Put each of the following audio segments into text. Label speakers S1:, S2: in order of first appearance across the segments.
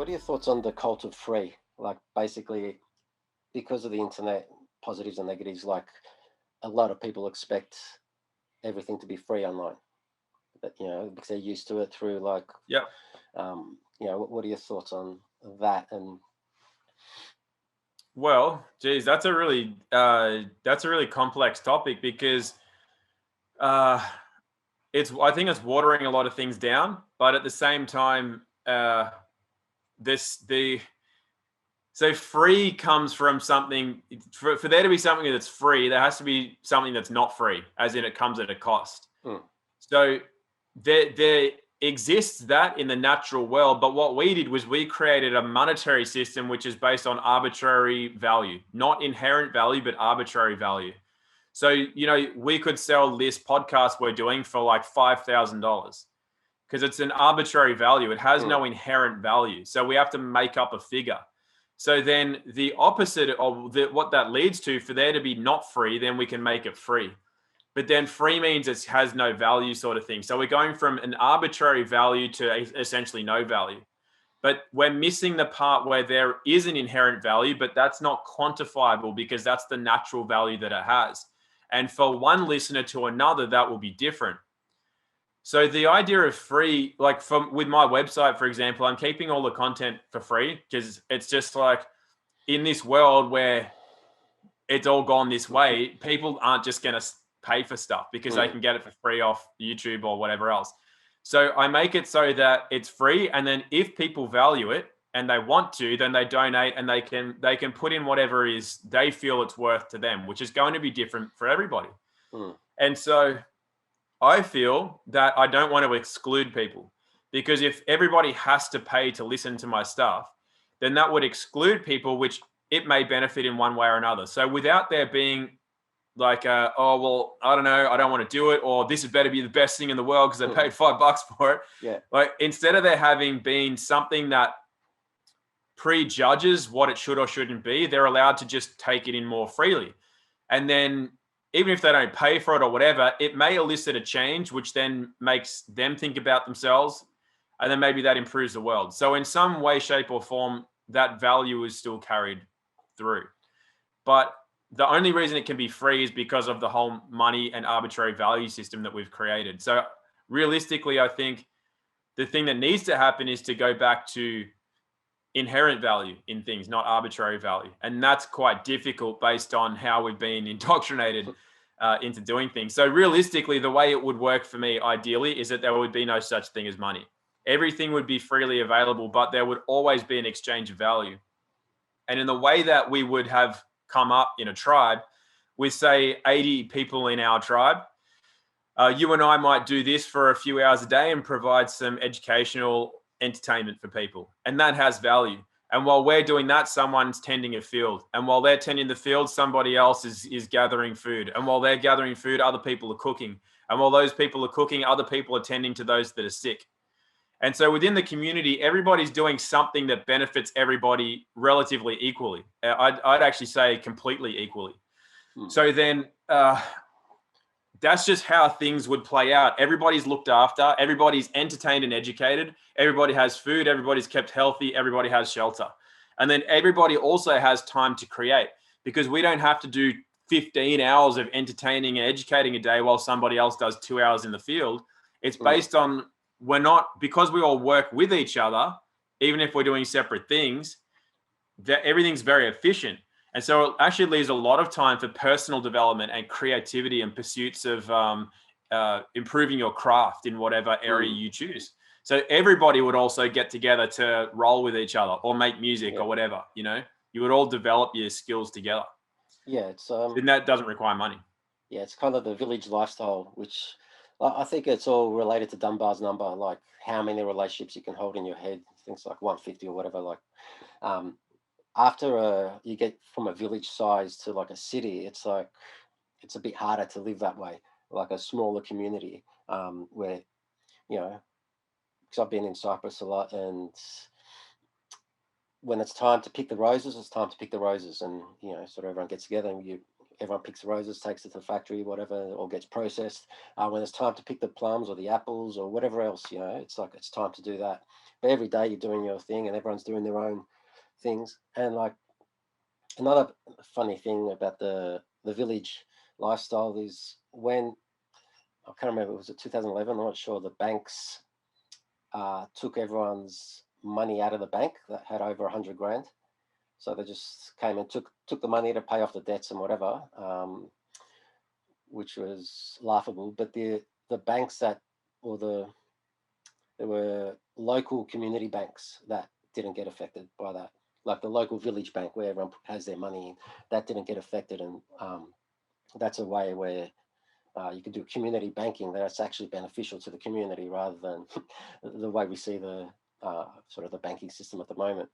S1: are your thoughts on the cult of free? Like basically, because of the internet, positives and negatives, like a lot of people expect everything to be free online. But, because they're used to it through like,
S2: Yeah.
S1: what are your thoughts on that? And
S2: Well, geez, that's a really complex topic because uh, I think it's watering a lot of things down, but at the same time, this the so free comes from something. For there to be something that's free, there has to be something that's not free, as in it comes at a cost. So there exists that in the natural world, but what we did was we created a monetary system which is based on arbitrary value, not inherent value, but arbitrary value. So, we could sell this podcast we're doing for like $5,000 because it's an arbitrary value. It has no inherent value. So we have to make up a figure. So then the opposite of what that leads to, for there to be not free, then we can make it free. But then free means it has no value, sort of thing. So we're going from an arbitrary value to essentially no value. But we're missing the part where there is an inherent value, but that's not quantifiable because that's the natural value that it has. And for one listener to another, that will be different. So the idea of free, like with my website, for example, I'm keeping all the content for free because it's just like in this world where it's all gone this way, people aren't just going to pay for stuff because they can get it for free off YouTube or whatever else. So I make it so that it's free. And then if people value it and they want to, then they donate and they can put in whatever is they feel it's worth to them, which is going to be different for everybody. And so I feel that I don't want to exclude people because if everybody has to pay to listen to my stuff, then that would exclude people, which it may benefit in one way or another. So without there being like, oh, well, I don't know, I don't want to do it, or this had better be the best thing in the world because I paid $5 for it.
S1: Yeah.
S2: Like instead of there having been something that prejudges what it should or shouldn't be, they're allowed to just take it in more freely. And then even if they don't pay for it or whatever, it may elicit a change, which then makes them think about themselves. And then maybe that improves the world. So in some way, shape or form, that value is still carried through. But the only reason it can be free is because of the whole money and arbitrary value system that we've created. So realistically, I think the thing that needs to happen is to go back to inherent value in things, not arbitrary value. And that's quite difficult based on how we've been indoctrinated into doing things. So realistically, the way it would work for me ideally is that there would be no such thing as money. Everything would be freely available, but there would always be an exchange of value. And in the way that we would have come up in a tribe, with say 80 people in our tribe, you and I might do this for a few hours a day and provide some educational entertainment for people. And that has value. And while we're doing that, someone's tending a field. And while they're tending the field, somebody else is gathering food. And while they're gathering food, other people are cooking. And while those people are cooking, other people are tending to those that are sick. And so within the community, everybody's doing something that benefits everybody relatively equally. I'd actually say completely equally. So then that's just how things would play out. Everybody's looked after, everybody's entertained and educated, everybody has food, everybody's kept healthy, everybody has shelter. And then everybody also has time to create because we don't have to do 15 hours of entertaining and educating a day while somebody else does 2 hours in the field. It's based on because we all work with each other, even if we're doing separate things, that everything's very efficient. And so it actually leaves a lot of time for personal development and creativity and pursuits of improving your craft in whatever area you choose. So everybody would also get together to roll with each other or make music or whatever, you would all develop your skills together.
S1: Yeah, it's
S2: and that doesn't require money.
S1: Yeah, it's kind of the village lifestyle, which I think it's all related to Dunbar's number, like how many relationships you can hold in your head, things like 150 or whatever. Like after you get from a village size to like a city, it's like it's a bit harder to live that way, like a smaller community where, because I've been in Cyprus a lot, and when it's time to pick the roses, it's time to pick the roses, and sort of everyone gets together and you everyone picks the roses, takes it to the factory, whatever, or gets processed. When it's time to pick the plums or the apples or whatever else, it's like it's time to do that. But every day you're doing your thing, and everyone's doing their own things. And like another funny thing about the village lifestyle is when I can't remember, was it 2011? I'm not sure. The banks took everyone's money out of the bank that had over 100 grand. So they just came and took the money to pay off the debts and whatever, which was laughable. But the banks there were local community banks that didn't get affected by that, like the local village bank where everyone has their money, that didn't get affected. And that's a way where you can do community banking that's actually beneficial to the community rather than the way we see the sort of the banking system at the moment.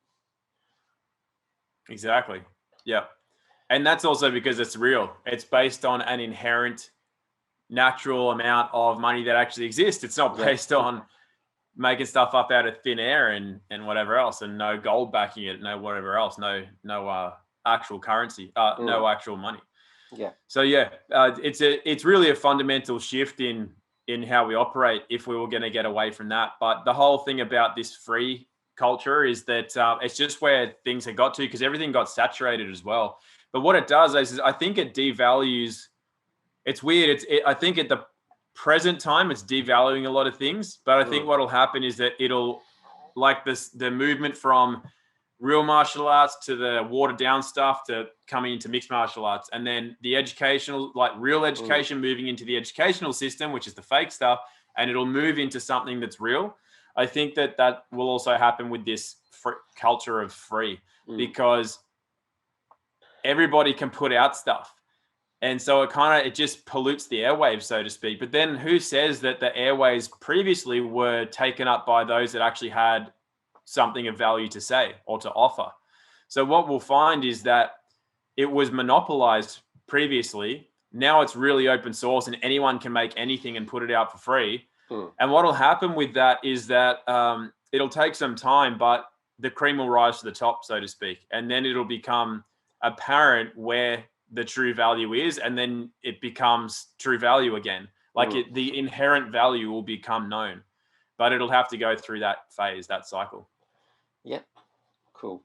S2: Exactly. Yeah. And that's also because it's real. It's based on an inherent natural amount of money that actually exists. It's not based on making stuff up out of thin air and whatever else, and no gold backing it, no whatever else, no actual currency, no actual money.
S1: Yeah.
S2: So yeah, it's really a fundamental shift in how we operate if we were going to get away from that. But the whole thing about this free culture is that it's just where things have got to, because everything got saturated as well. But what it does is I think it devalues. It's weird. I think at the present time it's devaluing a lot of things. But I think what will happen is that it'll, like the movement from real martial arts to the watered down stuff to coming into mixed martial arts, and then the educational, like real education, moving into the educational system, which is the fake stuff, and it'll move into something that's real. I think that will also happen with this culture of free, because everybody can put out stuff. And so it just pollutes the airwaves, so to speak. But then who says that the airwaves previously were taken up by those that actually had something of value to say or to offer? So what we'll find is that it was monopolized previously. Now it's really open source and anyone can make anything and put it out for free. And what will happen with that is that it'll take some time, but the cream will rise to the top, so to speak. And then it'll become apparent where the true value is. And then it becomes true value again. Like the inherent value will become known, but it'll have to go through that phase, that cycle.
S1: Yep. Cool.